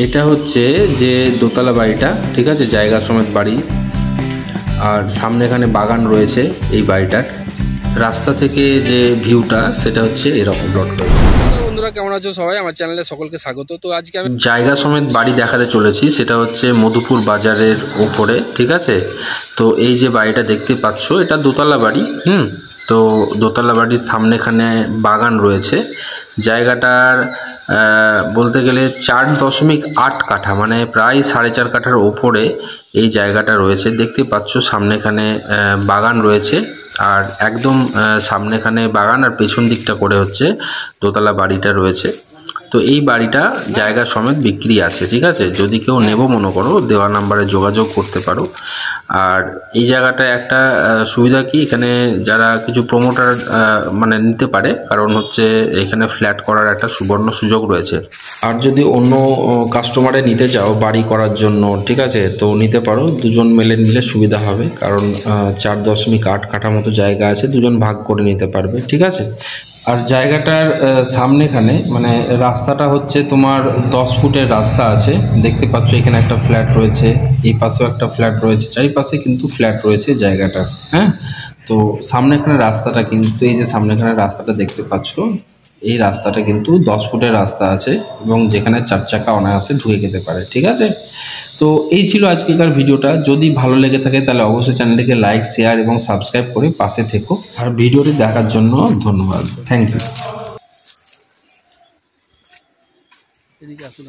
এটা হচ্ছে যে দোতলা বাড়িটা, ঠিক আছে, জায়গা সমেত বাড়ি। আর সামনে এখানে বাগান রয়েছে এই বাড়িটার। রাস্তা থেকে যে ভিউটা সেটা হচ্ছে এরকম প্লট রয়েছে। বন্ধুরা কেমন আছো সবাই, আমার চ্যানেলে সকলকে স্বাগত। তো আজকে আমি জায়গা সমেত বাড়ি দেখাতে চলেছি, সেটা হচ্ছে মধুপুর বাজারের ওপরে, ঠিক আছে। তো এই যে বাড়িটা দেখতে পাচ্ছ এটা দোতলা বাড়ি। তো দোতলা বাড়ির সামনেখানে বাগান রয়েছে। জায়গাটার বলতে গেলে 4.8 কাঠা, মানে প্রায় 4.5 কাঠার ওপরে এই জায়গাটা রয়েছে। দেখতে পাচ্ছ সামনেখানে বাগান রয়েছে, আর একদম সামনেখানে বাগান আর পেছন দিকটা করে হচ্ছে দোতলা বাড়িটা রয়েছে। তো এই বাড়িটা জায়গা সমেত বিক্রি আছে, ঠিক আছে। যদি কেউ নেব মনে করো, দেওয়া নাম্বারে যোগাযোগ করতে পারো। আর এই জায়গাটায় একটা সুবিধা কি, এখানে যারা কিছু প্রমোটার মানে নিতে পারে, কারণ হচ্ছে এখানে ফ্ল্যাট করার একটা সুবর্ণ সুযোগ রয়েছে। আর যদি অন্য কাস্টমারে নিতে চাও বাড়ি করার জন্য, ঠিক আছে, তো নিতে পারো। দুজন মিলে নিলে সুবিধা হবে, কারণ 4.8 কাঠা মতো জায়গা আছে, দুজন ভাগ করে নিতে পারবে, ঠিক আছে। আর জায়গাটার সামনেখানে মানে রাস্তাটা হচ্ছে তোমার 10 ফুটের রাস্তা আছে। দেখতে পাচ্ছ এখানে একটা ফ্ল্যাট রয়েছে, এই পাশেও একটা ফ্ল্যাট রয়েছে, চারিপাশে কিন্তু ফ্ল্যাট রয়েছে জায়গাটা। হ্যাঁ, তো সামনেখানে রাস্তাটা কিন্তু, এই যে সামনেখানে রাস্তাটা দেখতে পাচ্ছ, এই রাস্তাটা কিন্তু 10 ফুটের রাস্তা আছে, এবং যেখানে 4 চাকা অনায়াসে ঢুকে যেতে পারে, ঠিক আছে। তো এই ছিল আজকেকার ভিডিওটা। যদি ভালো লেগে থাকে তাহলে অবশ্যই চ্যানেলটিকে লাইক, শেয়ার এবং সাবস্ক্রাইব করে পাশে থেকো। আর ভিডিওটি দেখার জন্য ধন্যবাদ, থ্যাংক ইউ। এদিকে আসুন।